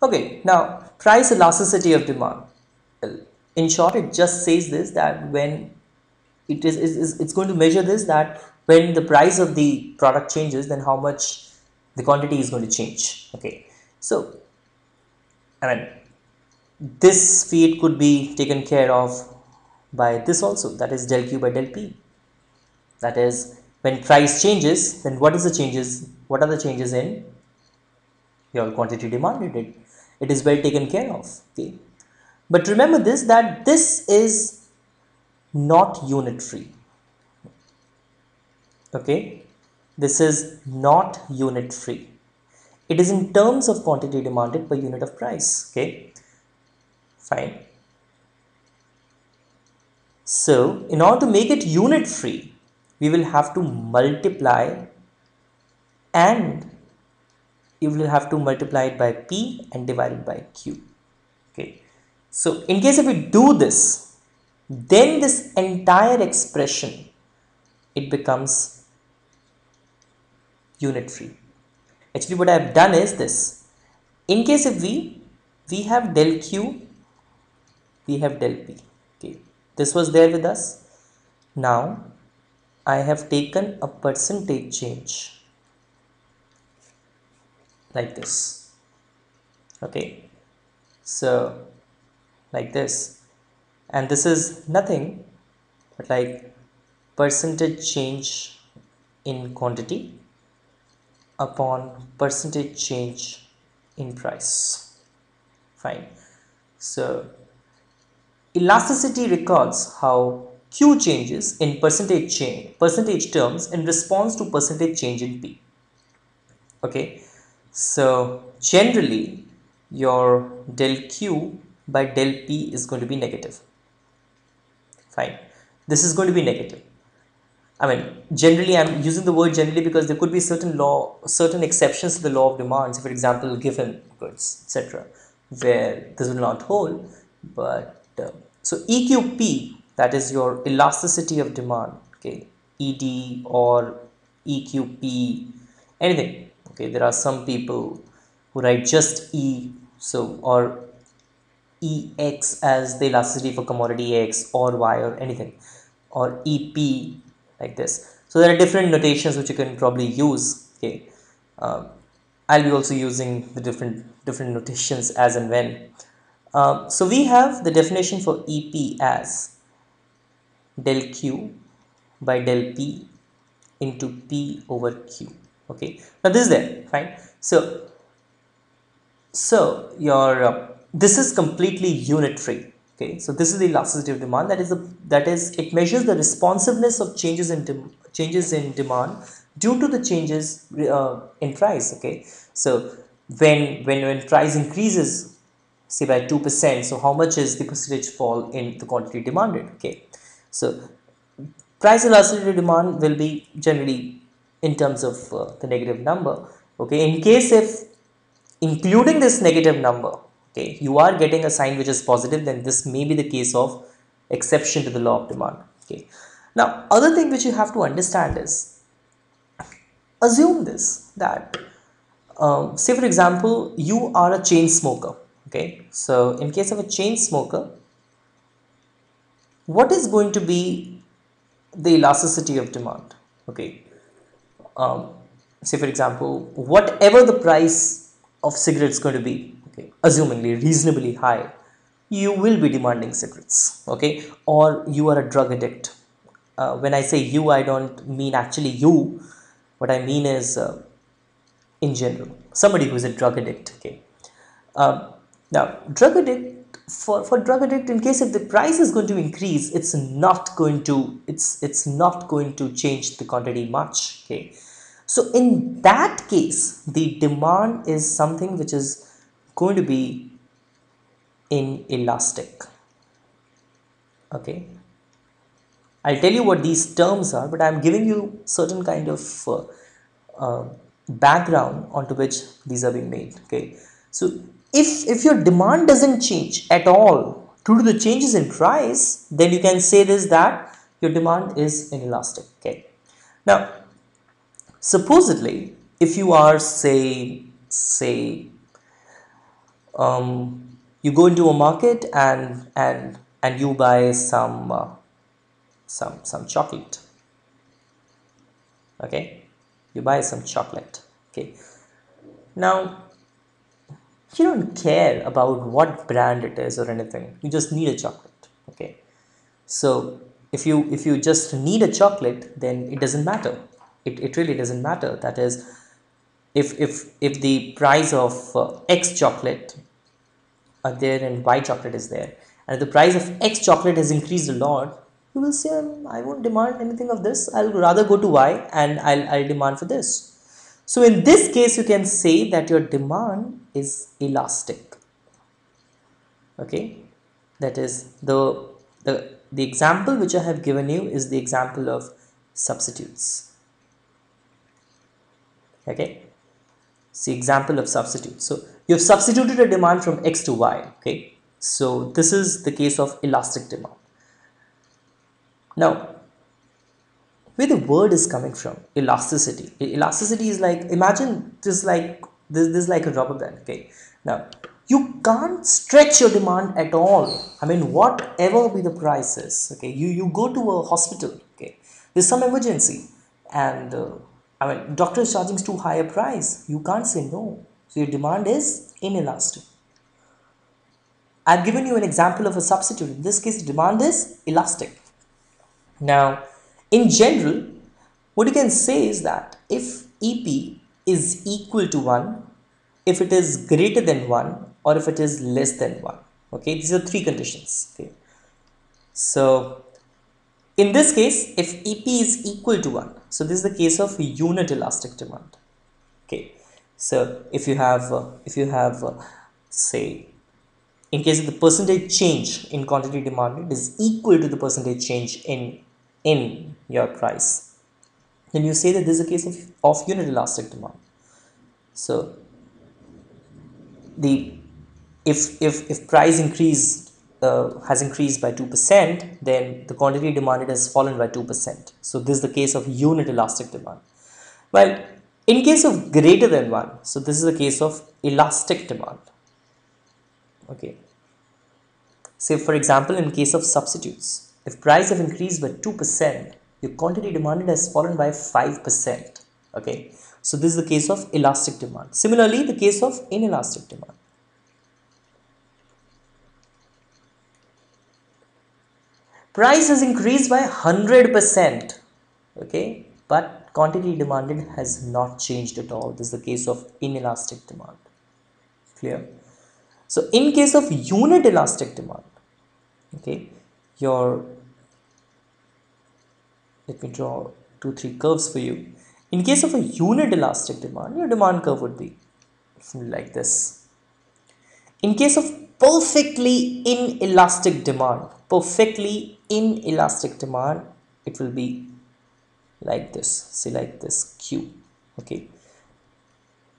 Okay, now price elasticity of demand. Well, in short, it just says this, that when it's going to measure this, that when the price of the product changes, then how much the quantity is going to change. Okay, so I mean, this feat could be taken care of by this also, that is del q by del p. That is, when price changes, then what is the changes? What are the changes in your quantity demanded? It is well taken care of. Okay, but remember this, that this is not unitary. Okay, this is not unit free. It is in terms of quantity demanded per unit of price. Okay, fine. So in order to make it unit free, we will have to multiply, and you will have to multiply it by p and divide it by q. Okay, so in case if we do this, then this entire expression, it becomes unit free. Actually, what I have done is this. In case if we have del q, we have del p. Okay, this was there with us. Now I have taken a percentage change like this. Okay, so like this, and this is nothing but like percentage change in quantity upon percentage change in price. Fine. So elasticity records how q changes in percentage terms in response to percentage change in p. Okay, so generally your del q by del p is going to be negative. Fine, this is going to be negative. I mean, generally I'm using the word generally because there could be certain exceptions to the law of demand. So for example, given goods, etc., where this will not hold. But so EQP, that is your elasticity of demand. Okay, ED or EQP, anything. Okay, there are some people who write just E, so, or EX as the elasticity for commodity X or Y or anything, or EP, like this. So there are different notations which you can probably use. Okay, um, I'll be also using the different notations as and when. So we have the definition for EP as del Q by del P into P over Q. Okay, now this is there, fine. So your this is completely unitary. Okay, so this is the elasticity of demand. That is it measures the responsiveness of changes in demand due to the changes in price. Okay, so when price increases, say by 2%, so how much is the percentage fall in the quantity demanded? Okay, so price elasticity demand will be generally in terms of the negative number. Okay, in case if including this negative number, okay, you are getting a sign which is positive, then this may be the case of exception to the law of demand. Okay, now other thing which you have to understand is, assume this, that say for example you are a chain smoker. Okay, so in case of a chain smoker, what is going to be the elasticity of demand? Okay, um, say for example, whatever the price of cigarettes going to be, okay, assumingly reasonably high, you will be demanding cigarettes. Okay, or you are a drug addict. When I say you, I don't mean actually you. What I mean is in general, somebody who is a drug addict. Okay, um, now drug addict, for drug addict, in case if the price is going to increase, it's not going to change the quantity much. Okay, so in that case, the demand is something which is going to be inelastic. Okay, I'll tell you what these terms are, but I'm giving you certain kind of uh, background onto which these are being made. Okay, so if your demand doesn't change at all due to the changes in price, then you can say this, that your demand is inelastic. Okay, now supposedly if you are say You go into a market and you buy some chocolate. Okay, you buy some chocolate. Okay, now you don't care about what brand it is or anything. You just need a chocolate. Okay, so if you just need a chocolate, then it doesn't matter. It really doesn't matter. That is, if the price of X chocolate are there and Y chocolate is there, and if the price of X chocolate has increased a lot, you will say, I won't demand anything of this. I'll rather go to Y and I'll demand for this. So in this case, you can say that your demand is elastic. Okay, that is the example which I have given you is the example of substitutes. Okay, it's the example of substitute. So you have substituted a demand from X to Y. Okay, so this is the case of elastic demand. Now, where the word is coming from, elasticity. Elasticity is like, imagine this like a rubber band. Okay, now you can't stretch your demand at all. I mean, whatever be the prices. Okay, you go to a hospital. Okay, there's some emergency, and I mean, doctor is charging too high a price. You can't say no, so your demand is inelastic. I've given you an example of a substitute. In this case, demand is elastic. Now, in general, what you can say is that if EP is equal to 1, if it is greater than 1, or if it is less than 1. Okay, these are three conditions. Okay, so in this case, if EP is equal to 1, so this is the case of unit elastic demand. Okay, so if you have say, in case of the percentage change in quantity demanded is equal to the percentage change in your price, then you say that this is a case of unit elastic demand. So the if price increase has increased by 2%, then the quantity demanded has fallen by 2%. So this is the case of unit elastic demand. Well, in case of greater than 1, so this is the case of elastic demand. Okay, say for example, in case of substitutes, if price have increased by 2%, your quantity demanded has fallen by 5%. Okay, so this is the case of elastic demand. Similarly, the case of inelastic demand. Price has increased by 100%. Okay, but quantity demanded has not changed at all. This is the case of inelastic demand. Clear? So in case of unit elastic demand, okay, your let me draw 2 3 curves for you. In case of a unit elastic demand, your demand curve would be something like this. In case of perfectly inelastic demand, it will be like this. See, like this Q. Okay,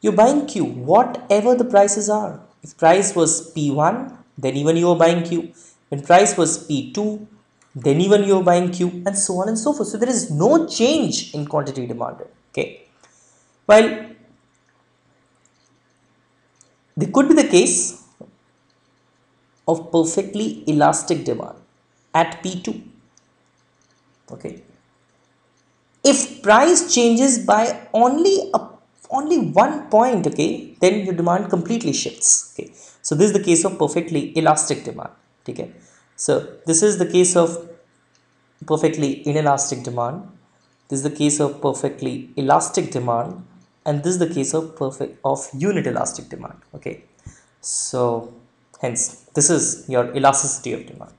you're buying Q whatever the prices are. If price was P1, then even you are buying Q. When price was P2, then even you are buying Q, and so on and so forth. So there is no change in quantity demanded. Okay, while there could be the case of perfectly elastic demand at P2. Okay, if price changes by only 1 point, okay, then your demand completely shifts. Okay, so this is the case of perfectly elastic demand. Okay, so this is the case of perfectly inelastic demand. This is the case of perfectly elastic demand, and this is the case of unit elastic demand. Okay, so hence this is your elasticity of demand.